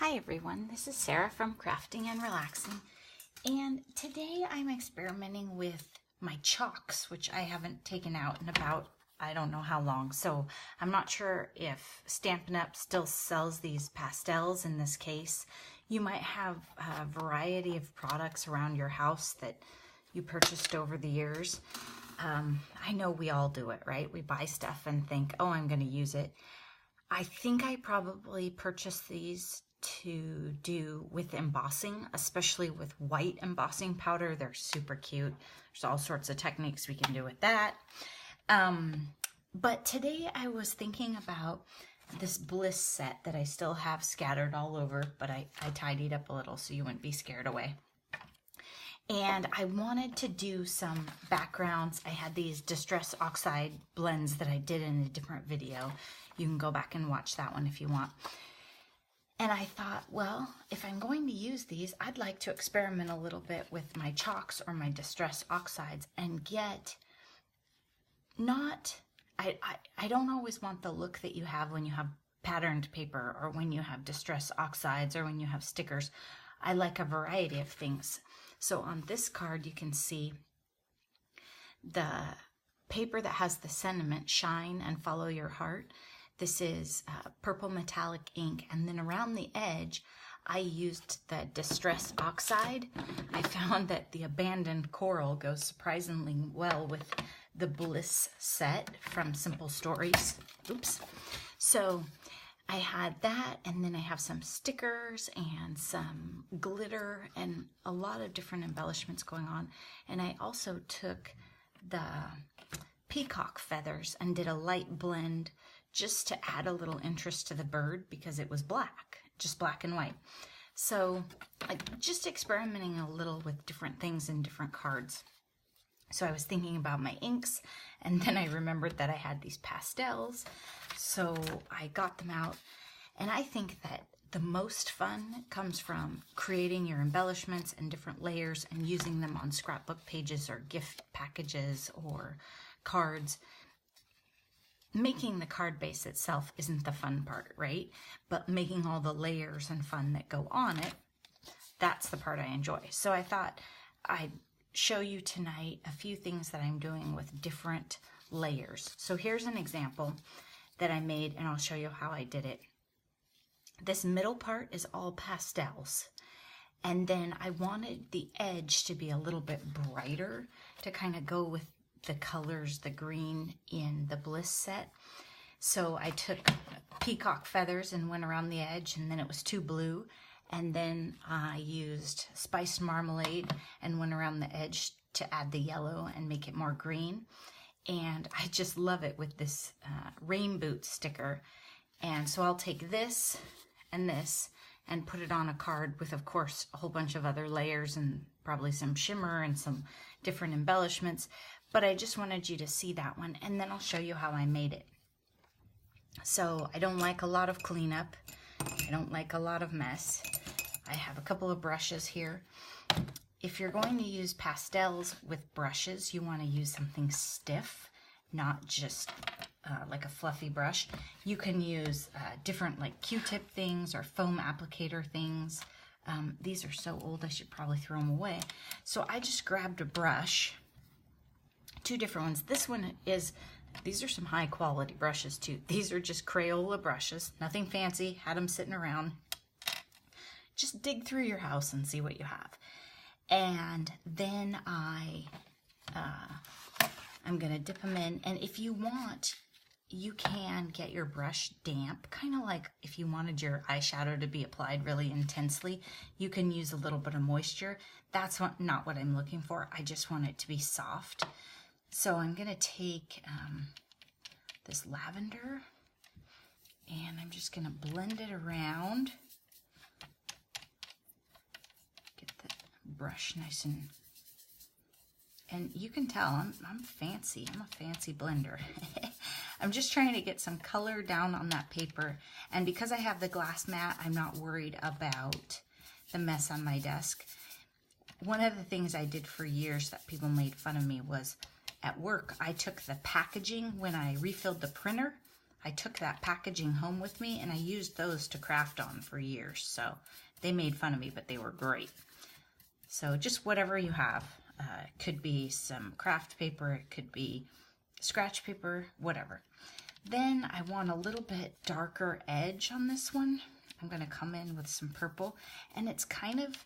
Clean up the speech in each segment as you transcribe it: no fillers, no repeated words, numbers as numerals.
Hi everyone, this is Sarah from Crafting and Relaxing, and today I'm experimenting with my chalks, which I haven't taken out in about I don't know how long, so I'm not sure if Stampin' Up! Still sells these pastels in this case. You might have a variety of products around your house that you purchased over the years. I know we all do it, right? We buy stuff and think, oh, I'm going to use it. I think I probably purchased these to do with embossing, especially with white embossing powder. They're super cute. There's all sorts of techniques we can do with that. But today I was thinking about this Bliss set that I still have scattered all over, but I tidied up a little so you wouldn't be scared away. And I wanted to do some backgrounds. I had these Distress Oxide blends that I did in a different video. You can go back and watch that one if you want. And I thought, well, if I'm going to use these, I'd like to experiment a little bit with my chalks or my Distress Oxides and get I don't always want the look that you have when you have patterned paper or when you have Distress Oxides or when you have stickers. I like a variety of things. So on this card, you can see the paper that has the sentiment, shine and follow your heart. This is purple metallic ink, and then around the edge I used the Distress Oxide. I found that the abandoned coral goes surprisingly well with the Bliss set from Simple Stories. Oops. So I had that, and then I have some stickers and some glitter and a lot of different embellishments going on. And I also took the peacock feathers and did a light blend just to add a little interest to the bird because it was black, just black and white. So just experimenting a little with different things in different cards. So I was thinking about my inks, and then I remembered that I had these pastels, so I got them out. And I think that the most fun comes from creating your embellishments and different layers and using them on scrapbook pages or gift packages or cards. Making the card base itself isn't the fun part, right? But making all the layers and fun that go on it, that's the part I enjoy. So I thought I'd show you tonight a few things that I'm doing with different layers. So here's an example that I made, and I'll show you how I did it. This middle part is all pastels, and then I wanted the edge to be a little bit brighter to kind of go with the colors, the green in the Bliss set. So I took peacock feathers and went around the edge, and then it was too blue. And then I used spiced marmalade and went around the edge to add the yellow and make it more green. And I just love it with this rain boot sticker. And so I'll take this and put it on a card with, of course, a whole bunch of other layers and probably some shimmer and some different embellishments. But I just wanted you to see that one, and then I'll show you how I made it. So I don't like a lot of cleanup. I don't like a lot of mess. I have a couple of brushes here. If you're going to use pastels with brushes, you want to use something stiff, not just like a fluffy brush. You can use different like Q-tip things or foam applicator things. These are so old I should probably throw them away. So I just grabbed a brush, two different ones. This one is, these are some high quality brushes too. These are just Crayola brushes, nothing fancy, had them sitting around. Just dig through your house and see what you have. And then I'm gonna dip them in, and if you want, you can get your brush damp, kind of like if you wanted your eyeshadow to be applied really intensely, you can use a little bit of moisture. That's not what I'm looking for. I just want it to be soft. So I'm gonna take this lavender, and I'm just gonna blend it around. Get the brush nice and you can tell I'm fancy. I'm a fancy blender. I'm just trying to get some color down on that paper, and because I have the glass mat, I'm not worried about the mess on my desk. One of the things I did for years that people made fun of me was at work, I took the packaging when I refilled the printer. I took that packaging home with me and I used those to craft on for years. So they made fun of me, but they were great. So just whatever you have. It could be some craft paper, it could be scratch paper, whatever. Then I want a little bit darker edge on this one. I'm going to come in with some purple, and it's kind of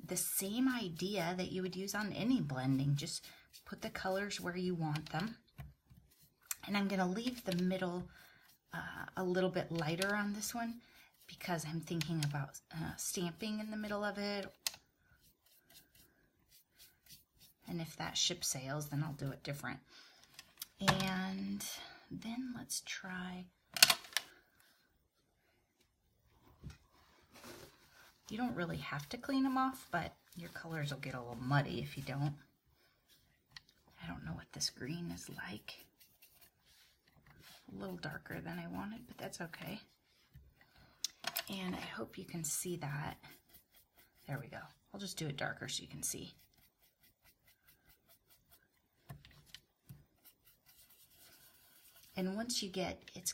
the same idea that you would use on any blending. Just put the colors where you want them. And I'm going to leave the middle a little bit lighter on this one because I'm thinking about stamping in the middle of it. And if that ship sails, then I'll do it different. And then let's try, you don't really have to clean them off, but your colors will get a little muddy if you don't. I don't know what this green is like. A little darker than I wanted, but that's okay. And I hope you can see that. There we go. I'll just do it darker so you can see. And once you get, it's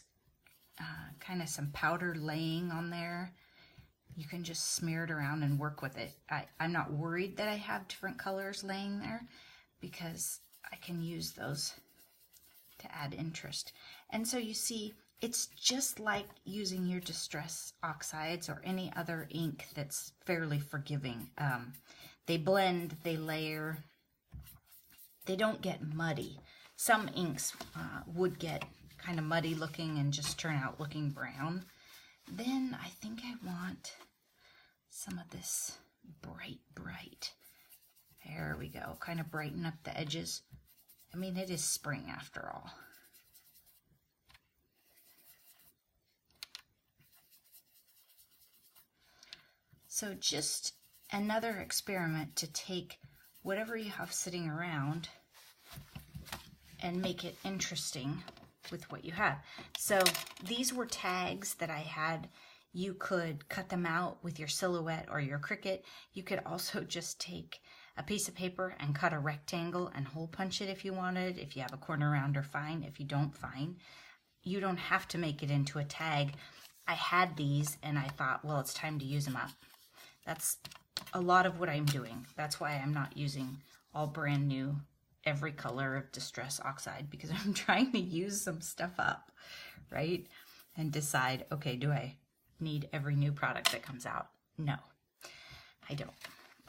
kind of some powder laying on there, you can just smear it around and work with it. I'm not worried that I have different colors laying there because I can use those to add interest. And so you see, it's just like using your Distress Oxides or any other ink that's fairly forgiving. They blend, they layer, they don't get muddy. Some inks would get kind of muddy looking and just turn out looking brown. Then I think I want some of this bright. There we go. Kind of brighten up the edges. I mean, it is spring after all. So just another experiment to take whatever you have sitting around and make it interesting with what you have. So these were tags that I had. You could cut them out with your Silhouette or your Cricut. You could also just take a piece of paper and cut a rectangle and hole punch it if you wanted. If you have a corner rounder, fine. If you don't, fine. You don't have to make it into a tag. I had these and I thought, well, it's time to use them up. That's a lot of what I'm doing. That's why I'm not using all brand new every color of Distress Oxide, because I'm trying to use some stuff up, right? And decide, okay, do I need every new product that comes out? No, I don't.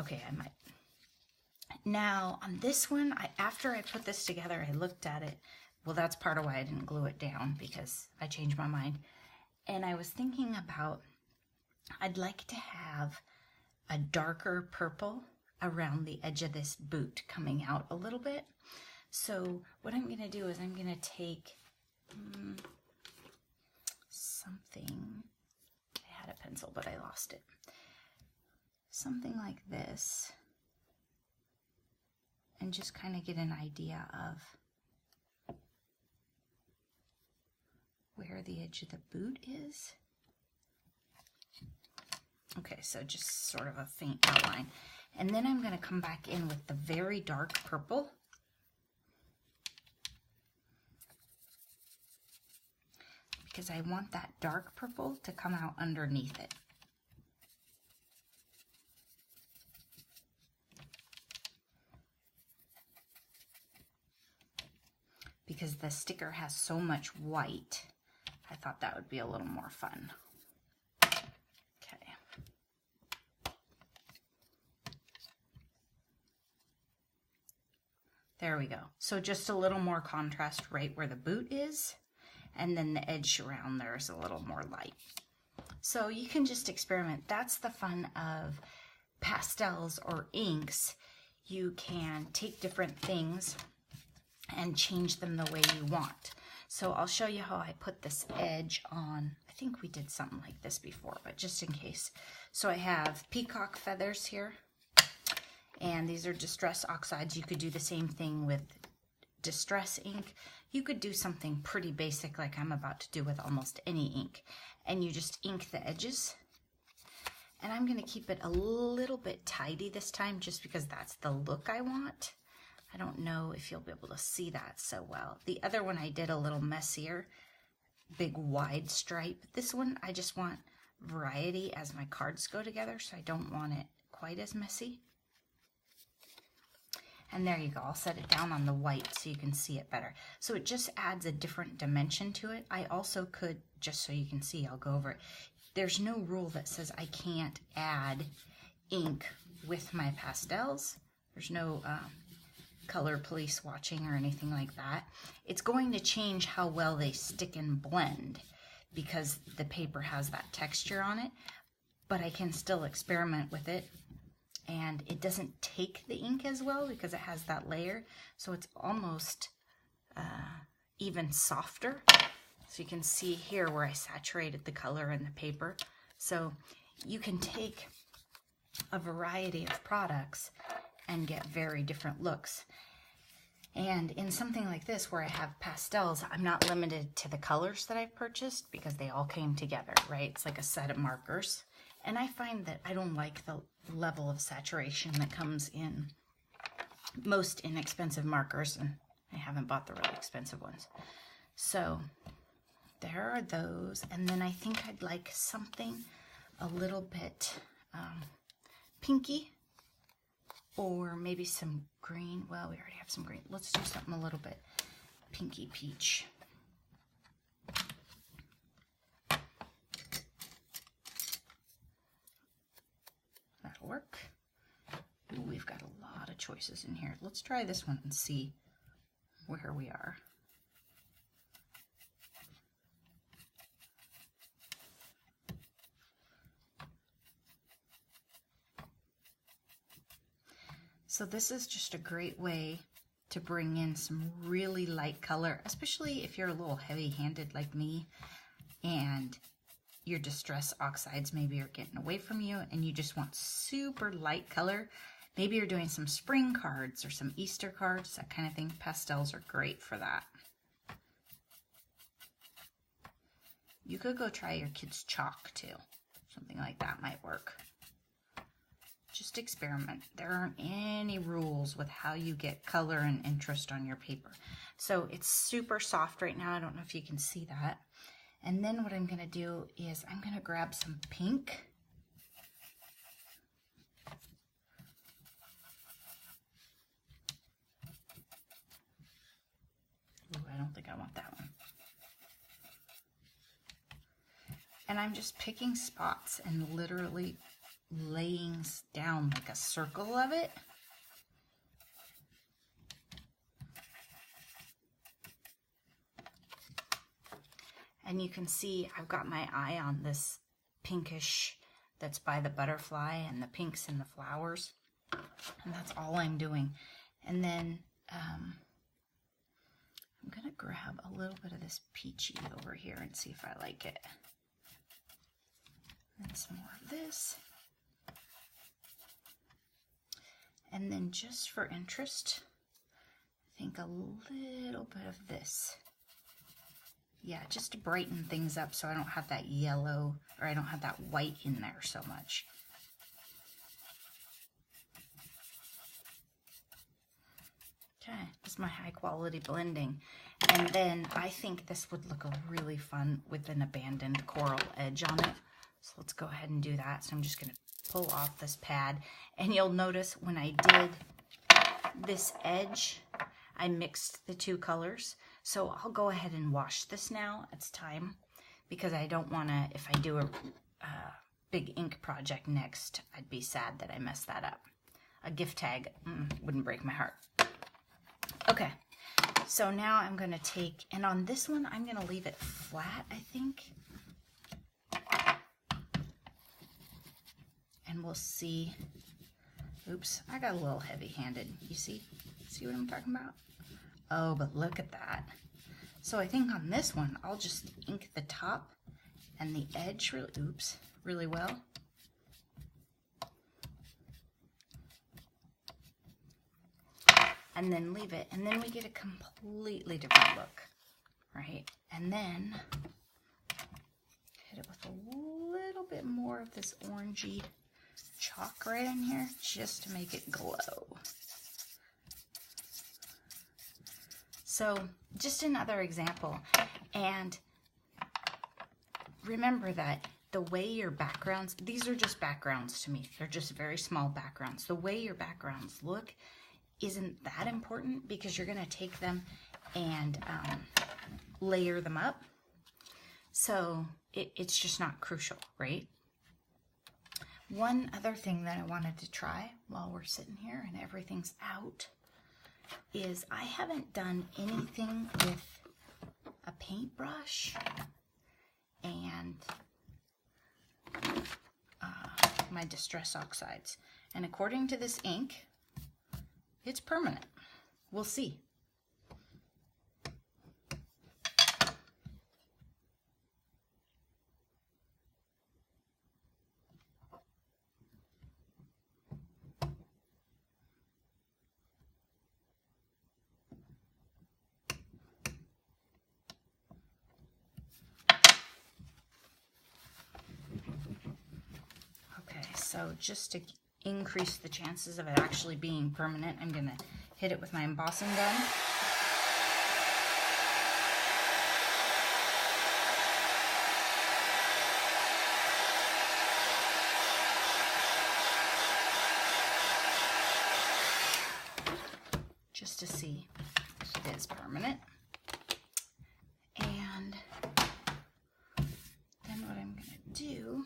Okay, I might. Now, on this one, after I put this together, I looked at it. Well, that's part of why I didn't glue it down, because I changed my mind. And I was thinking about, I'd like to have a darker purple around the edge of this boot coming out a little bit. So what I'm going to do is I'm going to take something, I had a pencil but I lost it, something like this, and just kind of get an idea of where the edge of the boot is. Okay, so just sort of a faint outline. And then I'm going to come back in with the very dark purple. Because I want that dark purple to come out underneath it. Because the sticker has so much white, I thought that would be a little more fun. There we go. So just a little more contrast right where the boot is, and then the edge around there is a little more light. So you can just experiment. That's the fun of pastels or inks. You can take different things and change them the way you want. So I'll show you how I put this edge on. I think we did something like this before, but just in case. So I have peacock feathers here. And these are Distress Oxides. You could do the same thing with Distress ink. You could do something pretty basic like I'm about to do with almost any ink. And you just ink the edges. And I'm going to keep it a little bit tidy this time just because that's the look I want. I don't know if you'll be able to see that so well. The other one I did a little messier big wide stripe. This one, I just want variety as my cards go together, so I don't want it quite as messy. And there you go. I'll set it down on the white so you can see it better. So it just adds a different dimension to it. I also could, just so you can see, I'll go over it. There's no rule that says I can't add ink with my pastels. There's no color police watching or anything like that. It's going to change how well they stick and blend because the paper has that texture on it, but I can still experiment with it. And it doesn't take the ink as well because it has that layer, so it's almost even softer. So you can see here where I saturated the color in the paper. So you can take a variety of products and get very different looks. And in something like this where I have pastels, I'm not limited to the colors that I've purchased because they all came together, right? It's like a set of markers. And I find that I don't like the level of saturation that comes in most inexpensive markers, and I haven't bought the really expensive ones. So there are those, and then I think I'd like something a little bit pinky, or maybe some green. Well, we already have some green. Let's do something a little bit pinky peach. Work. Ooh, we've got a lot of choices in here. Let's try this one and see where we are. So this is just a great way to bring in some really light color, especially if you're a little heavy-handed like me and your distress oxides maybe are getting away from you and you just want super light color. Maybe you're doing some spring cards or some Easter cards, that kind of thing. Pastels are great for that. You could go try your kids' chalk too. Something like that might work. Just experiment. There aren't any rules with how you get color and interest on your paper. So it's super soft right now. I don't know if you can see that. And then what I'm going to do is I'm going to grab some pink. Ooh, I don't think I want that one. And I'm just picking spots and literally laying down like a circle of it. And you can see I've got my eye on this pinkish that's by the butterfly and the pinks in the flowers. And that's all I'm doing. And then I'm going to grab a little bit of this peachy over here and see if I like it. And some more of this. And then just for interest, I think a little bit of this. Yeah, just to brighten things up so I don't have that yellow, or I don't have that white in there so much. Okay, this is my high quality blending. And then I think this would look really fun with an abandoned coral edge on it. So let's go ahead and do that. So I'm just going to pull off this pad. And you'll notice when I did this edge, I mixed the two colors. So I'll go ahead and wash this now. It's time, because I don't want to, if I do a big ink project next, I'd be sad that I messed that up. A gift tag wouldn't break my heart. Okay, so now I'm going to take, and on this one, I'm going to leave it flat, I think. And we'll see. Oops, I got a little heavy-handed. You see? See what I'm talking about? Oh, but look at that. So I think on this one, I'll just ink the top and the edge really well. And then leave it, and then we get a completely different look, right? And then hit it with a little bit more of this orangey chalk right in here, just to make it glow. So just another example, and remember that the way your backgrounds, these are just backgrounds to me. They're just very small backgrounds. The way your backgrounds look isn't that important because you're going to take them and layer them up. So it's just not crucial, right? One other thing that I wanted to try while we're sitting here and everything's out is I haven't done anything with a paintbrush and my Distress Oxides. And according to this ink, it's permanent. We'll see. So just to increase the chances of it actually being permanent, I'm going to hit it with my embossing gun. Just to see if it is permanent. And then what I'm going to do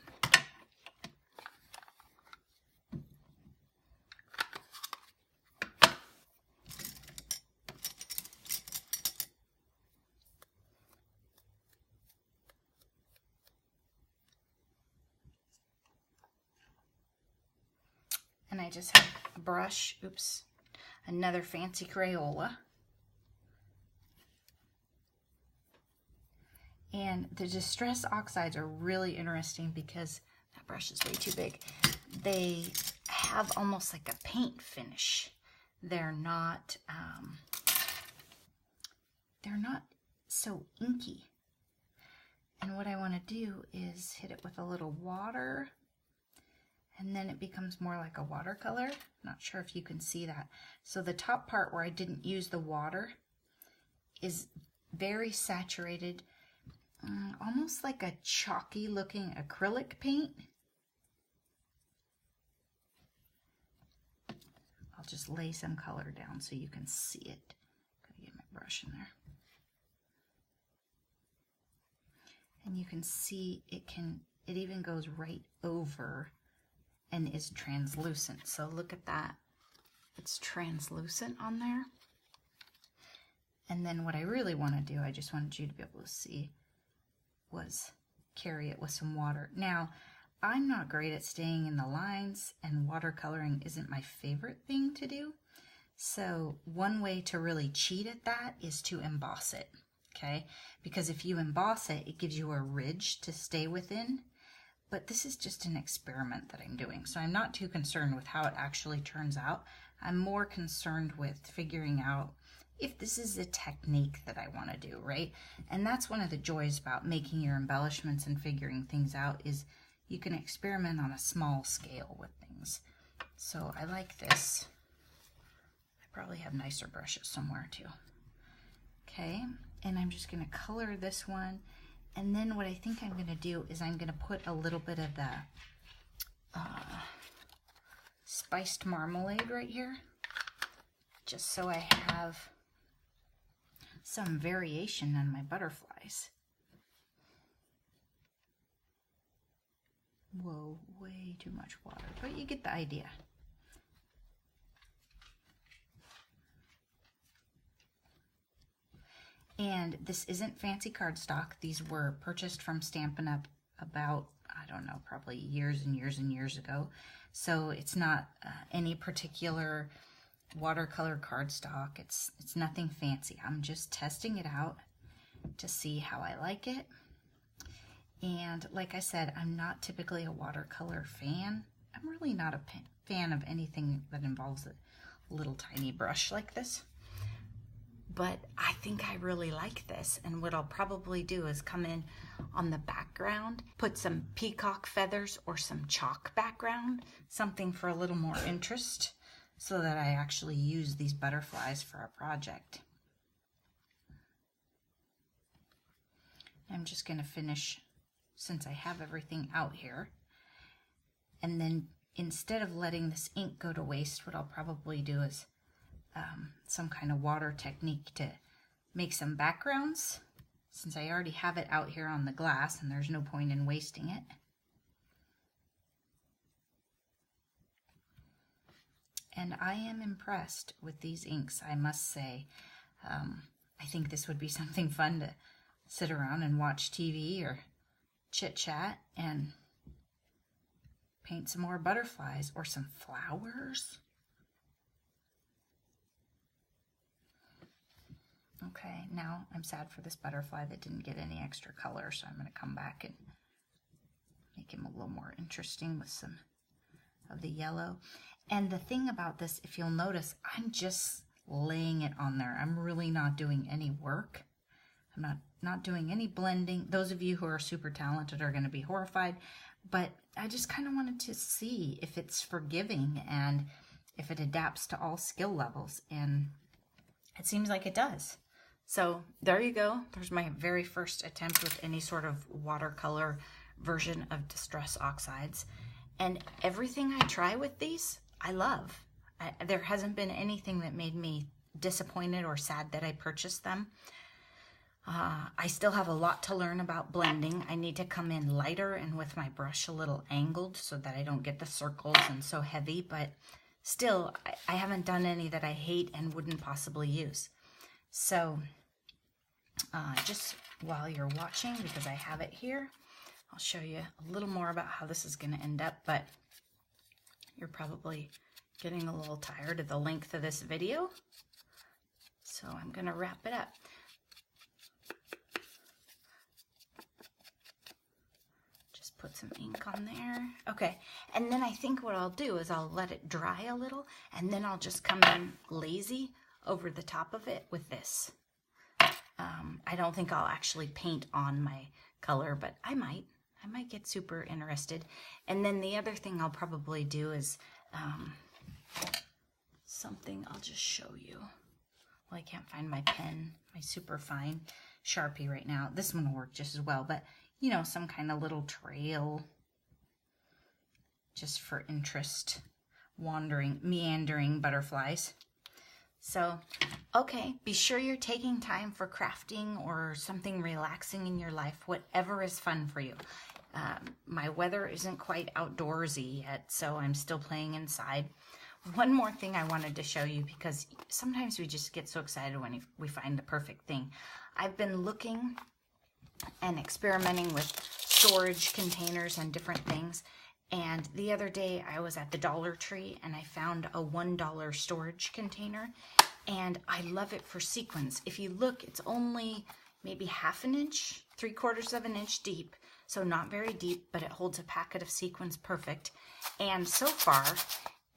and I just have a brush, oops, another fancy Crayola. And the Distress Oxides are really interesting because that brush is way too big. They have almost like a paint finish. They're not so inky. And what I want to do is hit it with a little water, and then it becomes more like a watercolor. Not sure if you can see that. So the top part where I didn't use the water is very saturated, almost like a chalky looking acrylic paint. I'll just lay some color down so you can see it. Gotta get my brush in there. And you can see it even goes right over and is translucent. So look at that. It's translucent on there. And then what I really want to do, I just wanted you to be able to see, was carry it with some water. Now, I'm not great at staying in the lines, and watercoloring isn't my favorite thing to do. So one way to really cheat at that is to emboss it, okay? Because if you emboss it, it gives you a ridge to stay within. But this is just an experiment that I'm doing, so I'm not too concerned with how it actually turns out. I'm more concerned with figuring out if this is a technique that I want to do, right? And that's one of the joys about making your embellishments and figuring things out, is you can experiment on a small scale with things. So I like this. I probably have nicer brushes somewhere too. Okay, and I'm just going to color this one. And then what I think I'm going to do is I'm going to put a little bit of the spiced marmalade right here, just so I have some variation on my butterflies. Whoa, way too much water, but you get the idea. And this isn't fancy cardstock. These were purchased from Stampin' Up! About, I don't know, probably years and years and years ago. So it's not any particular watercolor cardstock. It's nothing fancy. I'm just testing it out to see how I like it. And like I said, I'm not typically a watercolor fan. I'm really not a fan of anything that involves a little tiny brush like this. But I think I really like this, and what I'll probably do is come in on the background, put some peacock feathers or some chalk background, something for a little more interest, so that I actually use these butterflies for a project. I'm just going to finish since I have everything out here. And then instead of letting this ink go to waste, what I'll probably do is some kind of water technique to make some backgrounds, since I already have it out here on the glass and there's no point in wasting it. And I am impressed with these inks, I must say. I think this would be something fun to sit around and watch TV or chit-chat and paint some more butterflies or some flowers. Okay, now I'm sad for this butterfly that didn't get any extra color, so I'm going to come back and make him a little more interesting with some of the yellow. And the thing about this, if you'll notice, I'm just laying it on there. I'm really not doing any work. I'm not doing any blending. Those of you who are super talented are going to be horrified, but I just kind of wanted to see if it's forgiving and if it adapts to all skill levels, and it seems like it does. So there you go. There's my very first attempt with any sort of watercolor version of Distress Oxides. And everything I try with these, I love. There hasn't been anything that made me disappointed or sad that I purchased them. I still have a lot to learn about blending. I need to come in lighter and with my brush a little angled so that I don't get the circles and so heavy, but still, I haven't done any that I hate and wouldn't possibly use. So just while you're watching, because I have it here, I'll show you a little more about how this is going to end up, but you're probably getting a little tired of the length of this video, so I'm going to wrap it up. Just put some ink on there. Okay, and then I think what I'll do is I'll let it dry a little, and then I'll just come in lazy over the top of it with this. I don't think I'll actually paint on my color, but I might get super interested. And then the other thing I'll probably do is something I'll just show you. Well, I can't find my pen, my super fine Sharpie right now. This one will work just as well, but you know, some kind of little trail just for interest, wandering, meandering butterflies. So, okay, be sure you're taking time for crafting or something relaxing in your life, whatever is fun for you. My weather isn't quite outdoorsy yet, so I'm still playing inside. One more thing I wanted to show you, because sometimes we just get so excited when we find the perfect thing. I've been looking and experimenting with storage containers and different things. And the other day I was at the Dollar Tree and I found a $1 storage container, and I love it for sequins. If you look, it's only maybe ½ an inch, 3/4 of an inch deep, so not very deep, but it holds a packet of sequins perfect. And so far,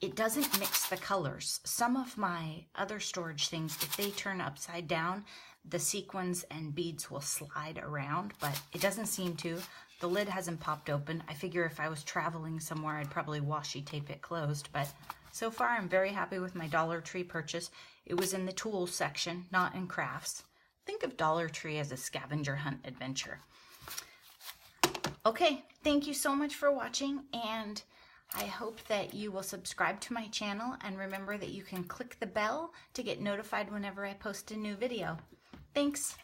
it doesn't mix the colors. Some of my other storage things, if they turn upside down, the sequins and beads will slide around, but it doesn't seem to. The lid hasn't popped open. I figure if I was traveling somewhere, I'd probably washi tape it closed, but so far I'm very happy with my Dollar Tree purchase. It was in the tools section, not in crafts. Think of Dollar Tree as a scavenger hunt adventure. Okay, thank you so much for watching, and I hope that you will subscribe to my channel, and remember that you can click the bell to get notified whenever I post a new video. Thanks.